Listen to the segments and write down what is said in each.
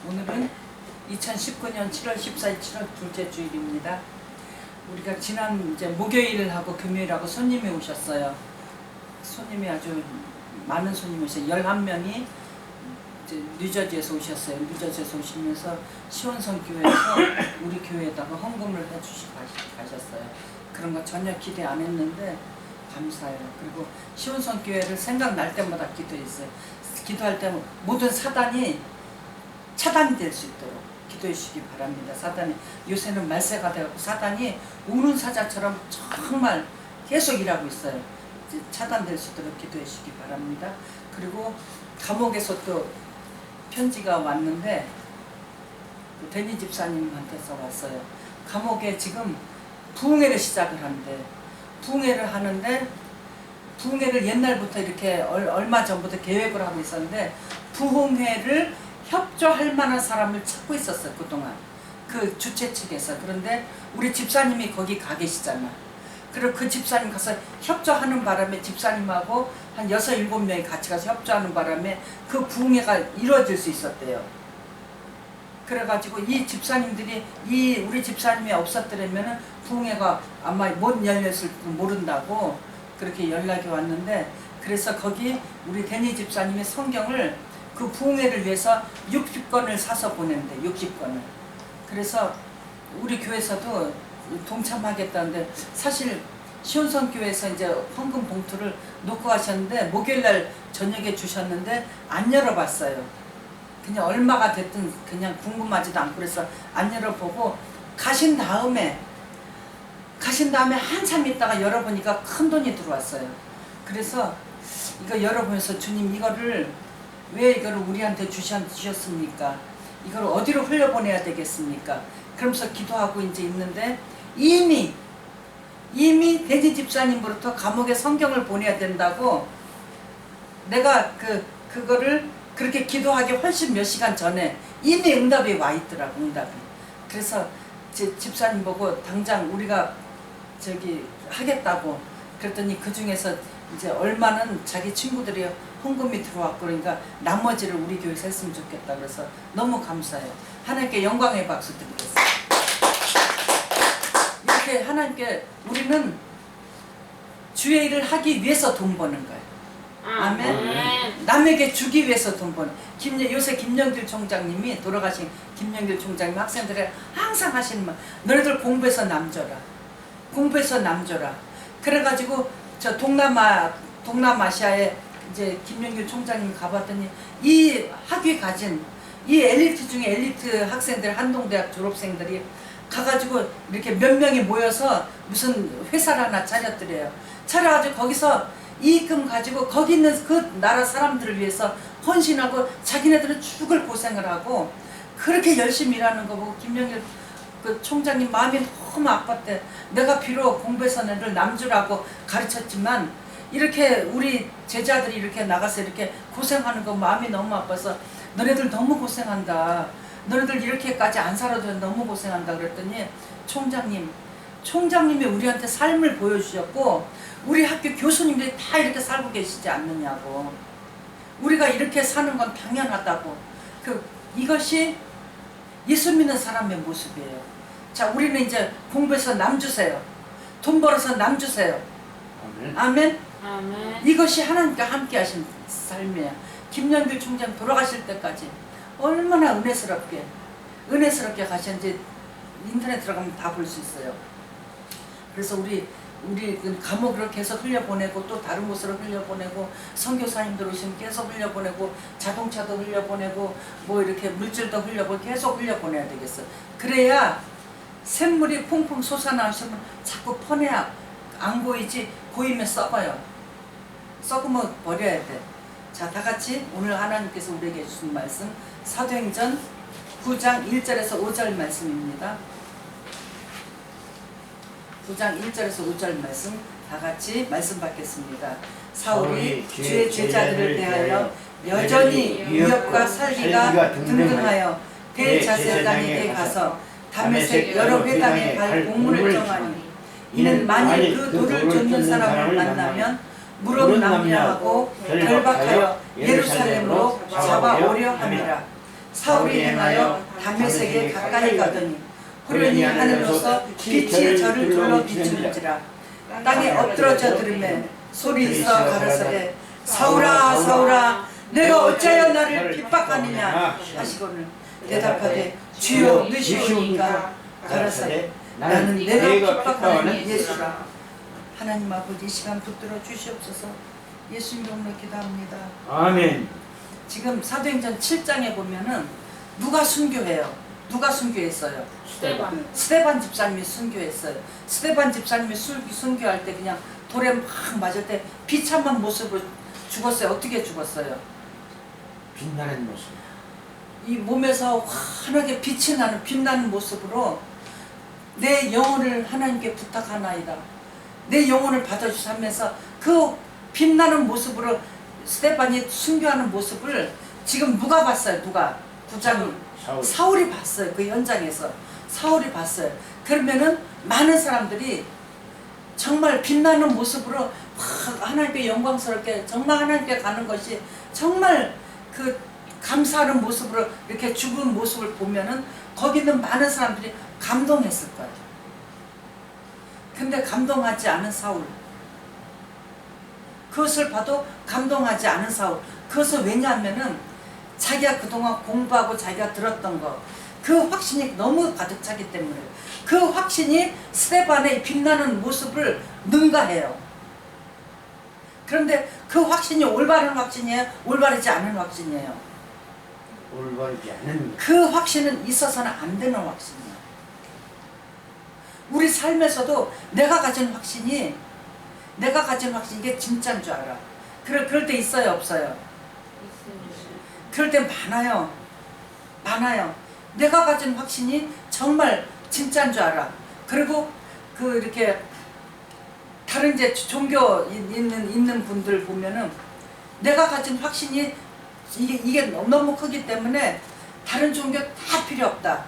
오늘은 2019년 7월 14일 7월 둘째 주일입니다. 우리가 지난 이제 목요일하고 금요일하고 손님이 오셨어요. 손님이 아주 많은 손님이 오셨어요. 11명이 뉴저지에서 오셨어요. 뉴저지에서 오시면서 시원성 교회에서 우리 교회에다가 헌금을 해주시고 가셨어요. 그런 거 전혀 기대 안 했는데 감사해요. 그리고 시원성 교회를 생각날 때마다 기도했어요. 기도할 때 모든 사단이 차단될 수 있도록 기도해 주시기 바랍니다. 사단이 요새는 말세가 되고 사단이 우는 사자처럼 정말 계속 일하고 있어요. 차단될 수 있도록 기도해 주시기 바랍니다. 그리고 감옥에서 또 편지가 왔는데 데니 집사님한테서 왔어요. 감옥에 지금 부흥회를 시작을 하는데 부흥회를 옛날부터 이렇게 얼마 전부터 계획을 하고 있었는데 부흥회를 협조할 만한 사람을 찾고 있었어요. 그동안 그 주최 측에서. 그런데 우리 집사님이 거기 가 계시잖아. 그리고 그 집사님 가서 협조하는 바람에 집사님하고 한 6, 7명이 같이 가서 협조하는 바람에 그 부흥회가 이루어질 수 있었대요. 그래가지고 이 집사님들이 우리 집사님이 없었더라면 부흥회가 아마 못 열렸을 모른다고 그렇게 연락이 왔는데, 그래서 거기 우리 데니 집사님이 성경을 그 부흥회를 위해서 60권을 사서 보냈는데 60권을. 그래서 우리 교회에서도 동참하겠다는데, 사실 시온성 교회에서 이제 헌금 봉투를 놓고 가셨는데 목요일날 저녁에 주셨는데 안 열어봤어요. 그냥 얼마가 됐든 그냥 궁금하지도 않고 그래서 안 열어보고 가신 다음에 한참 있다가 열어보니까 큰 돈이 들어왔어요. 그래서 이거 열어보면서 주님 왜 이거를 우리한테 주셨습니까? 이걸 어디로 흘려보내야 되겠습니까? 그러면서 기도하고 이제 있는데 이미 데니 집사님으로부터 감옥에 성경을 보내야 된다고 내가 그거를 그렇게 기도하기 훨씬 몇 시간 전에 이미 응답이 와 있더라고. 응답이. 그래서 집사님 보고 당장 우리가 하겠다고 그랬더니 그 중에서 이제 얼마는 자기 친구들이 헌금이 들어왔고, 그러니까 나머지를 우리 교회에서 했으면 좋겠다. 그래서 너무 감사해요. 하나님께 영광의 박수 드리겠습니다. 이렇게 하나님께 우리는 주의 일을 하기 위해서 돈 버는 거예요. 아멘. 남에게 주기 위해서 돈 버는. 요새 김영길 총장님이, 돌아가신 김영길 총장님 학생들에 항상 하시는 말, 너희들 공부해서 남 줘라. 공부해서 남 줘라. 그래가지고 저 동남아시아에 이제 김영길 총장님 가봤더니 이 학위 가진 이 엘리트 중에 엘리트 학생들, 한동대학 졸업생들이 가가지고 이렇게 몇 명이 모여서 무슨 회사를 하나 차렸더래요. 차려가지고 거기서 이익금 가지고 거기 있는 그 나라 사람들을 위해서 헌신하고 자기네들은 죽을 고생을 하고 그렇게 열심히 일하는 거 보고 김영길 그 총장님 마음이 너무 아팠대. 내가 비록 공부해서 너를 남주라고 가르쳤지만 이렇게 우리 제자들이 이렇게 나가서 이렇게 고생하는 거 마음이 너무 아파서 너네들 너무 고생한다. 너네들 이렇게까지 안 살아도 너무 고생한다. 그랬더니 총장님이 우리한테 삶을 보여주셨고 우리 학교 교수님들이 다 이렇게 살고 계시지 않느냐고. 우리가 이렇게 사는 건 당연하다고. 이것이 예수 믿는 사람의 모습이에요. 자, 우리는 이제 공부해서 남 주세요. 돈 벌어서 남 주세요. 아멘. 아멘. 이것이 하나님과 함께 하신 삶이에요. 김영길 총장 돌아가실 때까지 얼마나 은혜스럽게 가셨는지 인터넷 들어가면 다 볼 수 있어요. 그래서 우리 감옥으로 계속 흘려보내고 또 다른 곳으로 흘려보내고 선교사님들 오시면 계속 흘려보내고 자동차도 흘려보내고 뭐 이렇게 물질도 흘려보내고 계속 흘려보내야 되겠어. 그래야 샘물이 퐁퐁 솟아나오시면 자꾸 퍼내야 안 고이지, 고이면 썩어요. 썩으면 버려야 돼. 자, 다 같이 오늘 하나님께서 우리에게 주신 말씀 사도행전 9장 1절에서 5절 말씀입니다. 9장 1절에서 5절 말씀 다 같이 말씀 받겠습니다. 사울이 주의 제자들을 대하여 여전히 위협과 살기가 등등하여 대제사장에게 가서 다메섹 여러 회당에 갈 공문을 정하니 이는 만일 그 돌을 쫓는 사람을 만나면 무릎 남녀하고 결박하여 예루살렘으로 잡아오려 함이라. 사울이 행하여 다메섹에 가까이 가더니 후련히 하늘로서 빛이 저를 둘러 비추는지라. 땅에 엎드러져 들으매 소리 있어 가라사대 사울아 사울아 내가 어찌하여 나를 핍박하느냐 하시거늘 대답하되 주여 누시오니까 가라사대 나는 내가 핍박하는 예수라. 하나님 아버지 이 시간 붙들어 주시옵소서. 예수님 이름으로 기도합니다. 아멘. 지금 사도행전 7장에 보면은 누가 순교해요? 누가 순교했어요? 스데반 집사님이 순교했어요. 스데반 집사님이 순교할 때 그냥 돌에 막 맞을 때 비참한 모습으로 죽었어요. 어떻게 죽었어요? 빛나는 모습. 이 몸에서 환하게 빛이 나는 빛나는 모습으로 내 영혼을 하나님께 부탁하나이다. 내 영혼을 받아주시면서 그 빛나는 모습으로 스데반이 순교하는 모습을 지금 누가 봤어요? 누가? 구장이 사울이 봤어요. 그 현장에서 사울이 봤어요. 그러면은 많은 사람들이 정말 빛나는 모습으로 하나님께 영광스럽게 정말 하나님께 가는 것이 정말 그 감사하는 모습으로 이렇게 죽은 모습을 보면은 거기 있는 많은 사람들이 감동했을 거예요. 근데 감동하지 않은 사울, 그것을 봐도 감동하지 않은 사울, 그것은 왜냐하면은 자기가 그동안 공부하고 자기가 들었던 거, 그 확신이 너무 가득 차기 때문에 그 확신이 스데반의 빛나는 모습을 능가해요. 그런데 그 확신이 올바른 확신이에요? 올바르지 않은 확신이에요? 올바르지 않은. 그 확신은 있어서는 안 되는 확신이에요. 우리 삶에서도 내가 가진 확신이 이게 진짜인 줄 알아. 그럴 때 있어요, 없어요? 그럴 때 많아요. 많아요. 내가 가진 확신이 정말 진짜인 줄 알아. 그리고 그 이렇게 다른 이제 종교 있는 분들 보면은 내가 가진 확신이 이게 너무 크기 때문에 다른 종교 다 필요 없다.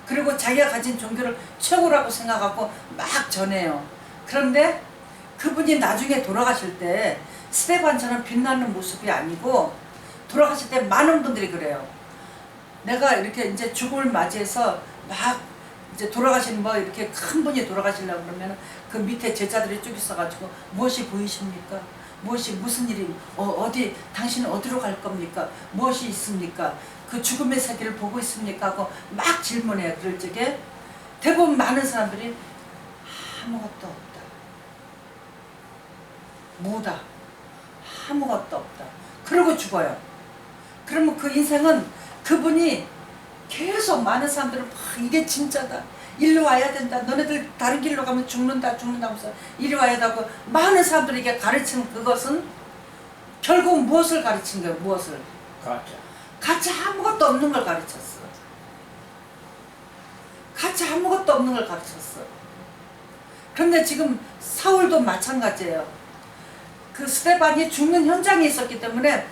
그리고 자기가 가진 종교를 최고라고 생각하고 막 전해요. 그런데 그분이 나중에 돌아가실 때 스데반처럼 빛나는 모습이 아니고 돌아가실 때 많은 분들이 그래요. 내가 이렇게 이제 죽음을 맞이해서 막 이제 돌아가시는 뭐 이렇게 큰 분이 돌아가시려고 그러면 그 밑에 제자들이 쭉 있어가지고 무엇이 보이십니까? 무슨 일이 어디 당신은 어디로 갈 겁니까? 무엇이 있습니까? 그 죽음의 세계를 보고 있습니까? 하고 막 질문해요. 그럴 적에 대부분 많은 사람들이 아무것도 없다. 뭐다? 아무것도 없다. 그러고 죽어요. 그러면 그 인생은 그분이 계속 많은 사람들은 막 이게 진짜다. 일로 와야 된다. 너네들 다른 길로 가면 죽는다 하면서 이리 와야 된다고 많은 사람들에게 가르친 그것은 결국 무엇을 가르친 거예요? 무엇을? 가짜 아무것도 없는 걸 가르쳤어. 가짜 아무것도 없는 걸 가르쳤어. 그런데 지금 사울도 마찬가지예요. 그 스데반이 죽는 현장에 있었기 때문에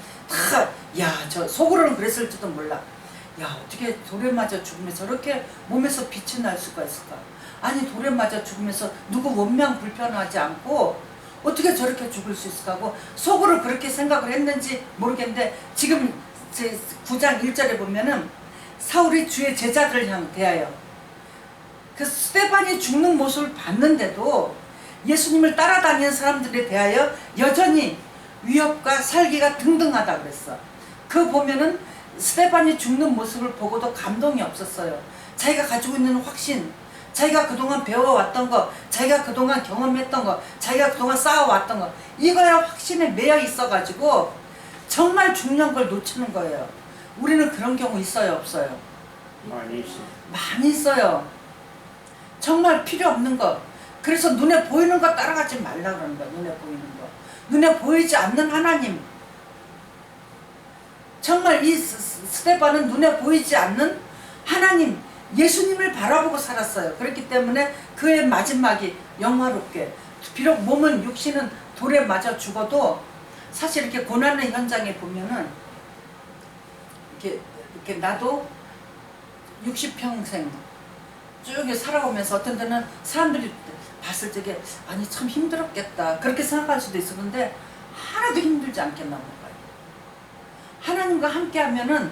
저 속으로는 그랬을지도 몰라. 야, 어떻게 돌에 맞아 죽으면서 저렇게 몸에서 빛이 날 수가 있을까? 아니, 돌에 맞아 죽으면서 누구 원명 불편하지 않고 어떻게 저렇게 죽을 수 있을까 하고 속으로 그렇게 생각을 했는지 모르겠는데 지금 제 9장 1절에 보면은 사울이 주의 제자들을 대하여 그 스데반이 죽는 모습을 봤는데도 예수님을 따라다니는 사람들에 대하여 여전히 위협과 살기가 등등하다 그랬어. 그 보면은 스데반이 죽는 모습을 보고도 감동이 없었어요. 자기가 가지고 있는 확신, 자기가 그동안 배워왔던 거, 자기가 그동안 경험했던 거, 자기가 그동안 쌓아왔던 거, 이거에 확신에 매여 있어가지고 정말 중요한 걸 놓치는 거예요. 우리는 그런 경우 있어요, 없어요? 많이 있어요. 많이 있어요. 정말 필요 없는 거. 그래서 눈에 보이는 거 따라가지 말라 그러는 거야. 눈에 보이는 거. 눈에 보이지 않는 하나님. 정말 이 스데반은 눈에 보이지 않는 하나님, 예수님을 바라보고 살았어요. 그렇기 때문에 그의 마지막이 영화롭게, 비록 몸은 육신은 돌에 맞아 죽어도 사실 이렇게 고난의 현장에 보면은 이렇게 나도 60평생 쭉 살아오면서 어떤 데는 사람들이 봤을 적에 아니 참 힘들었겠다 그렇게 생각할 수도 있었는데 하나도 힘들지 않게 나온 거예요. 하나님과 함께 하면은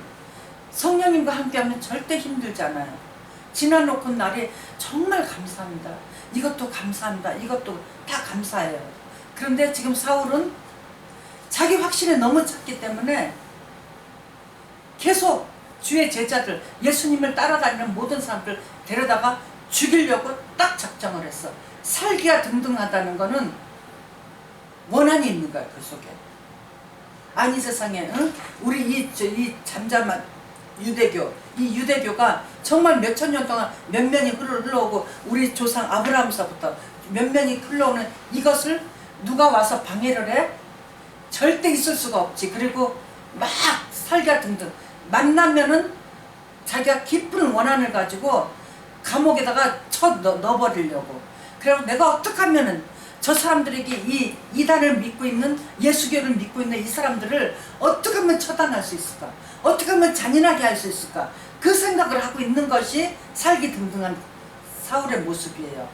성령님과 함께하면 절대 힘들잖아요. 지나놓고 날이 정말 감사합니다. 이것도 감사합니다. 이것도 다 감사해요. 그런데 지금 사울은 자기 확신에 너무 찼기 때문에 계속 주의 제자들, 예수님을 따라다니는 모든 사람들 데려다가 죽이려고 딱 작정을 했어. 살기가 등등하다는 거는 원한이 있는 거야, 그 속에. 아니 세상에, 응? 우리 이 잠잠한 유대교, 이 유대교가 정말 몇천 년 동안 몇 년이 흘러오고 우리 조상 아브라함서부터 몇 년이 흘러오는 이것을 누가 와서 방해를 해? 절대 있을 수가 없지. 그리고 막 살기가 등등. 만나면은 자기가 깊은 원한을 가지고 감옥에다가 넣어버리려고. 그래서 내가 어떻게 하면은 저 사람들에게 이 이단을 믿고 있는, 예수교를 믿고 있는 이 사람들을 어떻게 하면 처단할 수 있을까? 어떻게 하면 잔인하게 할 수 있을까? 그 생각을 하고 있는 것이 살기 등등한 사울의 모습이에요.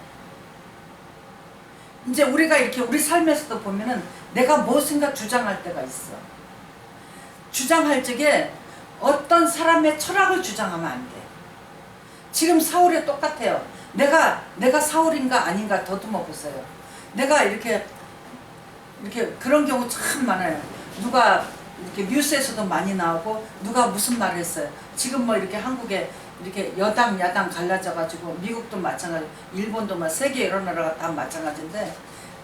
이제 우리가 이렇게 우리 삶에서도 보면은 내가 무엇인가 주장할 때가 있어. 주장할 적에 어떤 사람의 철학을 주장하면 안 돼. 지금 사울이 똑같아요. 내가 사울인가 아닌가 더듬어 보세요. 내가 이렇게 그런 경우 참 많아요. 누가 이렇게 뉴스에서도 많이 나오고 누가 무슨 말을 했어요. 지금 뭐 이렇게 한국에 이렇게 여당 야당 갈라져 가지고 미국도 마찬가지, 일본도 막 세계 여러 나라가 다 마찬가지인데,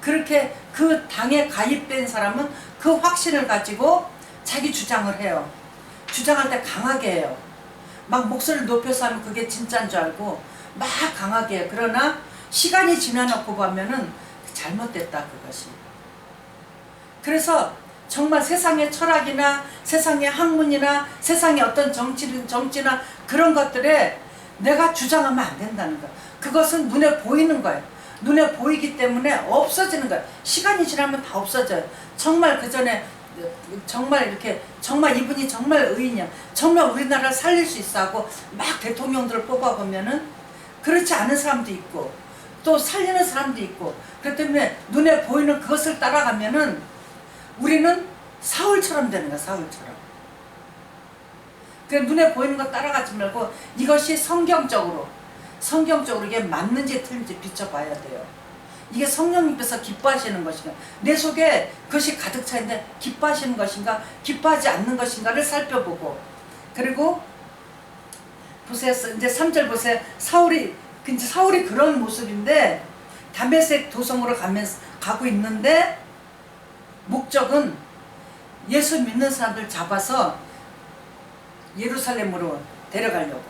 그렇게 그 당에 가입된 사람은 그 확신을 가지고 자기 주장을 해요. 주장할 때 강하게 해요. 막 목소리를 높여서 하면 그게 진짜인 줄 알고 막 강하게 해요. 그러나 시간이 지나놓고 보면은 잘못됐다, 그것이. 그래서 정말 세상의 철학이나 세상의 학문이나 세상의 어떤 정치나 그런 것들에 내가 주장하면 안 된다는 거야. 그것은 눈에 보이는 거예요. 눈에 보이기 때문에 없어지는 거예요. 시간이 지나면 다 없어져요. 정말 그 전에 정말 이렇게 정말 이분이 정말 의인이야, 정말 우리나라를 살릴 수 있어 하고 막 대통령들을 뽑아보면은 그렇지 않은 사람도 있고 또 살리는 사람도 있고, 그렇기 때문에 눈에 보이는 그것을 따라가면은 우리는 사울처럼 되는 거야, 사울처럼. 그 눈에 보이는 거 따라가지 말고 이것이 성경적으로 이게 맞는지 틀린지 비춰봐야 돼요. 이게 성령님께서 기뻐하시는 것인가, 내 속에 그것이 가득 차 있는데 기뻐하시는 것인가 기뻐하지 않는 것인가를 살펴보고. 그리고 보세요, 이제 3절 보세요. 사울이 그런 모습인데 다메섹 도성으로 가고 있는데 목적은 예수 믿는 사람들 잡아서 예루살렘으로 데려가려고,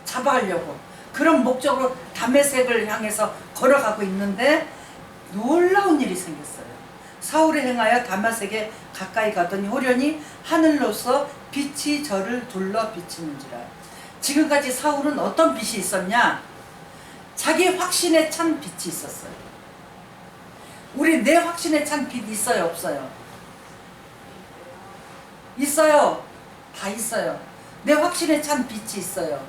잡아가려고 그런 목적으로 다메섹을 향해서 걸어가고 있는데 놀라운 일이 생겼어요. 사울이 행하여 다메섹에 가까이 가더니 호련히 하늘로서 빛이 저를 둘러 비치는지라. 지금까지 사울은 어떤 빛이 있었냐? 자기 확신에 찬 빛이 있었어요. 우리 내 확신에 찬 빛 있어요, 없어요? 있어요. 다 있어요. 내 확신에 찬 빛이 있어요.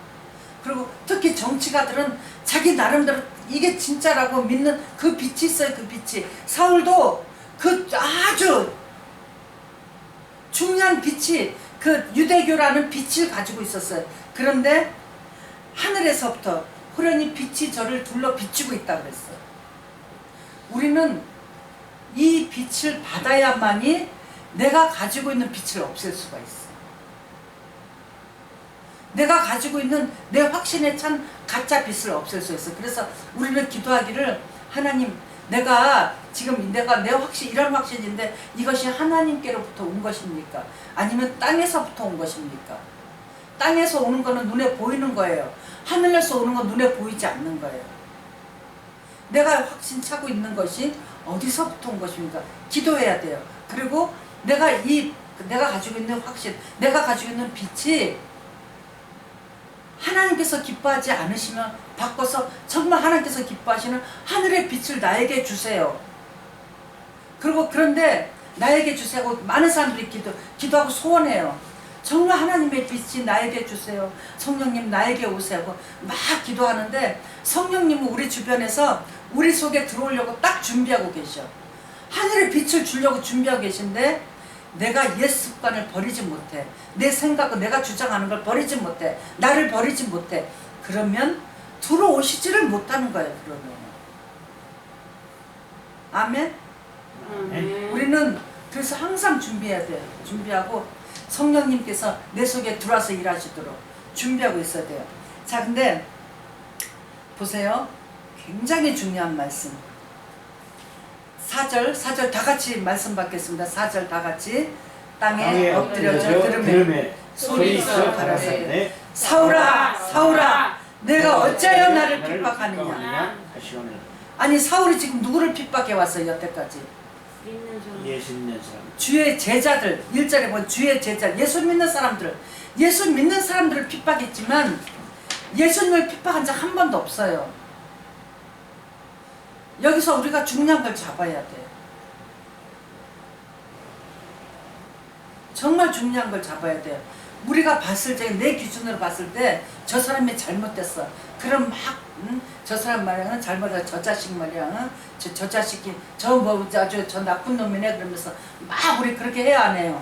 그리고 특히 정치가들은 자기 나름대로 이게 진짜라고 믿는 그 빛이 있어요. 그 빛이. 사울도 그 아주 중요한 빛이 그 유대교라는 빛을 가지고 있었어요. 그런데 하늘에서부터 호련히 빛이 저를 둘러 비추고 있다 그랬어요. 우리는 이 빛을 받아야만이 내가 가지고 있는 빛을 없앨 수가 있어. 내가 가지고 있는 내 확신에 찬 가짜 빛을 없앨 수 있어. 그래서 우리는 기도하기를, 하나님, 내가 내 확신, 이런 확신인데 이것이 하나님께로부터 온 것입니까? 아니면 땅에서부터 온 것입니까? 땅에서 오는 거는 눈에 보이는 거예요. 하늘에서 오는 건 눈에 보이지 않는 거예요. 내가 확신 차고 있는 것이 어디서부터 온 것입니까? 기도해야 돼요. 그리고 내가 가지고 있는 확신, 내가 가지고 있는 빛이 하나님께서 기뻐하지 않으시면 바꿔서 정말 하나님께서 기뻐하시는 하늘의 빛을 나에게 주세요. 그런데 나에게 주세요. 많은 사람들이 기도하고 소원해요. 정말 하나님의 빛이 나에게 주세요. 성령님 나에게 오세요. 막 기도하는데 성령님은 우리 주변에서 우리 속에 들어오려고 딱 준비하고 계셔. 하늘의 빛을 주려고 준비하고 계신데 내가 옛 습관을 버리지 못해. 내 생각과 내가 주장하는 걸 버리지 못해. 나를 버리지 못해. 그러면 들어오시지를 못하는 거예요. 그러면. 아멘? 우리는 그래서 항상 준비해야 돼요. 준비하고 성령님께서 내 속에 들어와서 일하시도록 준비하고 있어야 돼요. 자, 근데 보세요. 굉장히 중요한 말씀. 4절 다 같이 말씀 받겠습니다. 4절 다 같이. 땅에 엎드려져 들음에 소리쳐 가라사대 사울아 사울아 내가 어찌하여 나를 핍박하느냐. 아니 사울이 지금 누구를 핍박해 왔어요 여태까지? 예수 믿는 사람. 주의 제자들. 1절에 보면 주의 제자 예수 믿는 사람들. 예수 믿는 사람들을 핍박했지만 예수님을 핍박한 적 한 번도 없어요. 여기서 우리가 중요한 걸 잡아야 돼. 정말 중요한 걸 잡아야 돼요. 우리가 봤을 때, 내 기준으로 봤을 때 저 사람이 잘못됐어. 그럼 막 저 사람 말이야 잘못해. 저 자식 말이야 저 자식이 저 뭐 아주 저 나쁜 놈이네 그러면서 막 우리 그렇게 해야 안 해요.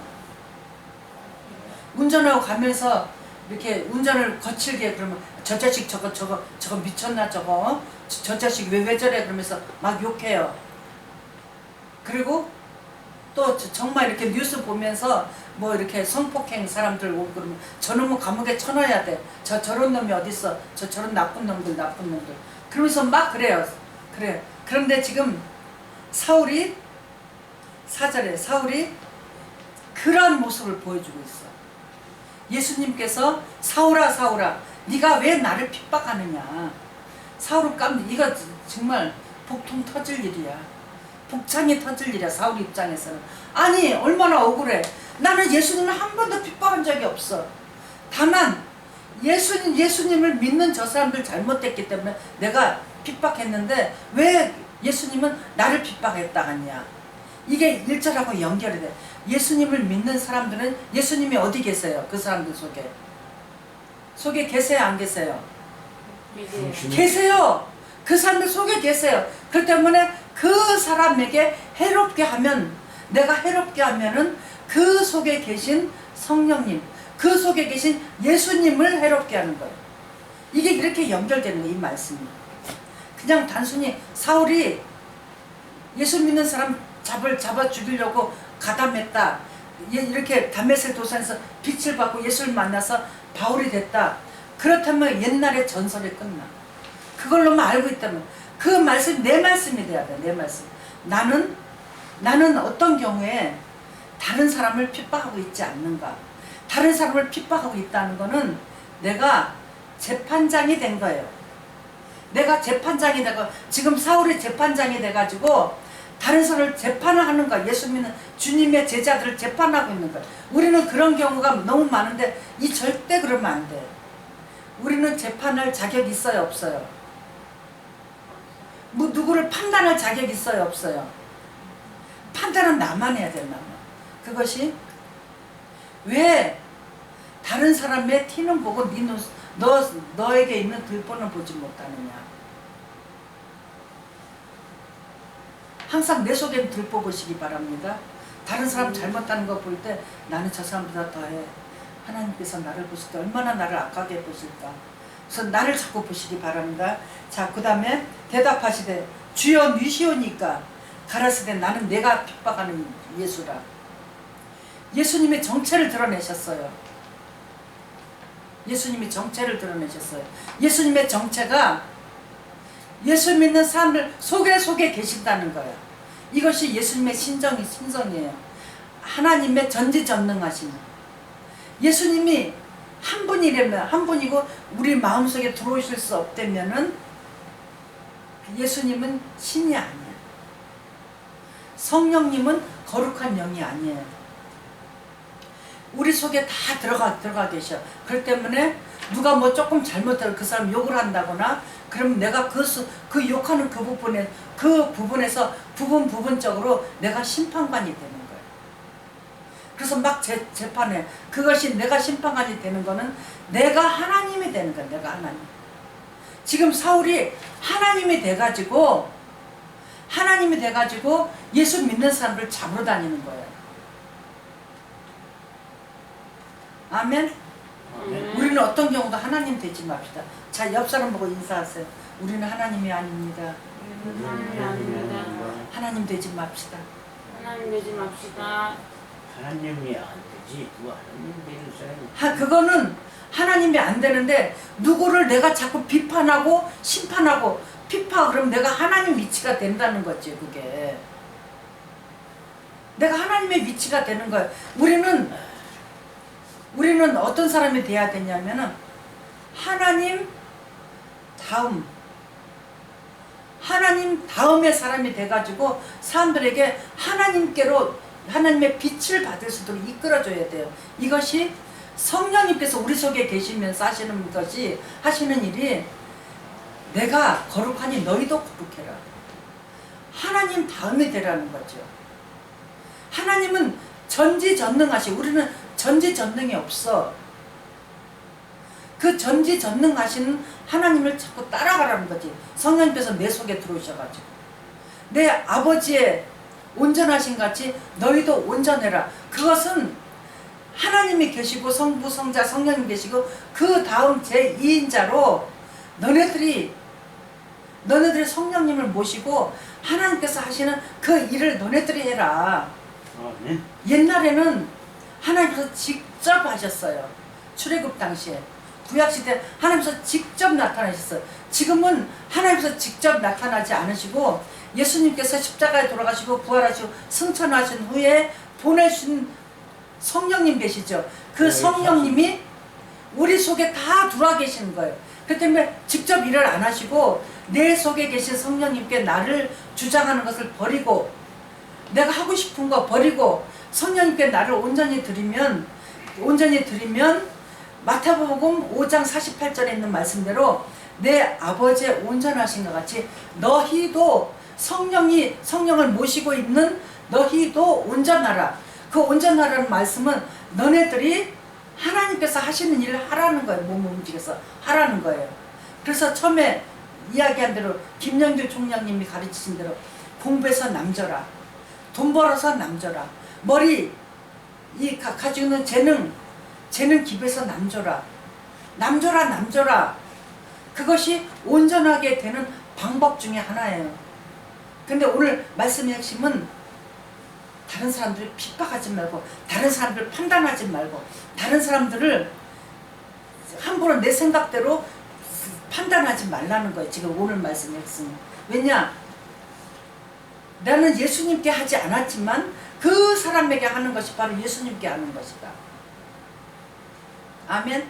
운전하고 가면서 이렇게 운전을 거칠게 그러면 저 자식 저거 미쳤나 저거 저 자식 왜 저래 그러면서 막 욕해요. 그리고 또 정말 이렇게 뉴스 보면서 뭐 이렇게 성폭행 사람들 오고 그러면 저놈은 감옥에 쳐넣어야 돼. 저런 놈이 어딨어. 저런 나쁜 놈들. 그러면서 막 그래요. 그래. 그런데 지금 사울이 4절에 사울이 그런 모습을 보여주고 있어. 예수님께서 사울아 사울아 네가 왜 나를 핍박하느냐. 사울은 이거 정말 복통 터질 일이야. 복창이 터질 일이야. 사울 입장에서는. 아니 얼마나 억울해. 나는 예수님을 한 번도 핍박한 적이 없어. 다만 예수님을 믿는 저 사람들 잘못됐기 때문에 내가 핍박했는데 왜 예수님은 나를 핍박했다 하냐. 이게 1절하고 연결이 돼. 예수님을 믿는 사람들은 예수님이 어디 계세요? 그 사람들 속에 계세요 안 계세요? 계세요. 그 사람들 속에 계세요. 그렇기 때문에 그 사람에게 해롭게 하면 내가 해롭게 하면은 그 속에 계신 성령님 그 속에 계신 예수님을 해롭게 하는 거예요. 이게 이렇게 연결되는 거예요. 이 말씀이. 그냥 단순히 사울이 예수 믿는 사람 잡아 죽이려고 가담했다. 이렇게 다메섹 도상에서 빛을 받고 예수를 만나서 바울이 됐다. 그렇다면 옛날의 전설이 끝나. 그걸로만 알고 있다면 그 말씀 내 말씀이 돼야 돼. 내 말씀. 나는 어떤 경우에 다른 사람을 핍박하고 있지 않는가. 다른 사람을 핍박하고 있다는 거는 내가 재판장이 된 거예요. 내가 재판장이 되고 지금 사울이 재판장이 돼가지고 다른 사람을 재판을 하는 거야. 예수 믿는 주님의 제자들을 재판하고 있는 거야. 우리는 그런 경우가 너무 많은데 이 절대 그러면 안 돼. 우리는 재판할 자격이 있어요 없어요? 뭐 누구를 판단할 자격이 있어요 없어요? 판단은 나만 해야 돼. 나만. 그것이 왜 다른 사람의 티는 보고 너에게 있는 들보는 보지 못하느냐. 항상 내 속에는 들보 보시기 바랍니다. 다른 사람 잘못하는 거 볼 때 나는 저 사람보다 더해. 하나님께서 나를 보실 때 얼마나 나를 악하게 보실까. 그래서 나를 자꾸 보시기 바랍니다. 자, 그 다음에 대답하시되 주여 니시오니까 가라사대 나는 내가 핍박하는 예수라. 예수님의 정체를 드러내셨어요. 예수님이 정체를 드러내셨어요. 예수님의 정체가 예수 믿는 사람들 속에 계신다는 거예요. 이것이 예수님의 신성이에요. 하나님의 전지전능하심. 예수님이 한 분이라면 한 분이고 우리 마음속에 들어오실 수 없다면은 예수님은 신이 아니에요. 성령님은 거룩한 영이 아니에요. 우리 속에 다 들어가 계셔. 그렇기 때문에 누가 뭐 조금 잘못하면 그 사람 욕을 한다거나 그러면 내가 그 욕하는 그 부분에서 부분적으로 내가 심판관이 되는 거예요. 그래서 막 재판해. 그것이 내가 심판관이 되는 거는 내가 하나님이 되는 거야. 내가 하나님. 지금 사울이 하나님이 돼가지고 예수 믿는 사람들 잡으러 다니는 거예요. 아멘. 아멘. 우리는 어떤 경우도 하나님 되지 맙시다. 자, 옆 사람 보고 인사하세요. 우리는 하나님이 아닙니다. 하나님이 아닙니다. 하나님 되지 맙시다. 하나님 되지 맙시다. 하나님이 안 되지. 누가 하나님 되는 사람이. 그거는 하나님이 안 되는데 누구를 내가 자꾸 비판하고 심판하고 그럼 내가 하나님 위치가 된다는 거지. 그게 내가 하나님의 위치가 되는 거예요. 우리는 어떤 사람이 돼야 되냐면은 하나님 다음의 사람이 돼가지고 사람들에게 하나님의 빛을 받을 수 있도록 이끌어줘야 돼요. 이것이 성령님께서 우리 속에 계시면서 하시는 것이, 하시는 일이 내가 거룩하니 너희도 거룩해라. 하나님 다음이 되라는 거죠. 하나님은 전지전능하시, 우리는 전지전능이 없어. 그 전지전능하시는 하나님을 자꾸 따라가라는 거지. 성령님께서 내 속에 들어오셔가지고 내 아버지의 온전하신 같이 너희도 온전해라. 그것은 하나님이 계시고 성부, 성자, 성령님 계시고 그 다음 제2인자로 너네들이 성령님을 모시고 하나님께서 하시는 그 일을 너네들이 해라. 아멘. 옛날에는 하나님께서 직접 하셨어요. 출애굽 당시에. 구약시대 하나님께서 직접 나타나셨어요. 지금은 하나님께서 직접 나타나지 않으시고 예수님께서 십자가에 돌아가시고 부활하시고 승천하신 후에 보내신 성령님 계시죠. 그 네, 성령님이 우리 속에 다 들어와 계시는 거예요. 그렇기 때문에 직접 일을 안 하시고 내 속에 계신 성령님께 나를 주장하는 것을 버리고 내가 하고 싶은 거 버리고 성령님께 나를 온전히 드리면 마태복음 5장 48절에 있는 말씀대로 내 아버지의 온전하신 것 같이 너희도 성령을 모시고 있는 너희도 온전하라. 그 온전하라는 말씀은 너네들이 하나님께서 하시는 일을 하라는 거예요. 몸을 움직여서 하라는 거예요. 그래서 처음에 이야기한 대로 김영길 총장님이 가르치신 대로 공부해서 남줘라. 돈 벌어서 남줘라. 머리 가지고 있는 재능 기부해서 남줘라. 남줘라. 그것이 온전하게 되는 방법 중에 하나예요. 근데 오늘 말씀의 핵심은 다른 사람들을 핍박하지 말고 다른 사람들을 판단하지 말고 다른 사람들을 함부로 내 생각대로 판단하지 말라는 거예요. 지금 오늘 말씀의 핵심은. 왜냐? 나는 예수님께 하지 않았지만 그 사람에게 하는 것이 바로 예수님께 하는 것이다. 아멘.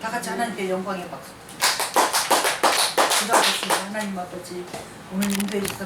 다 같이 하나님께 영광의 박수. 기도하겠습니다. 하나님 아버지, 오늘 인도해 주셔서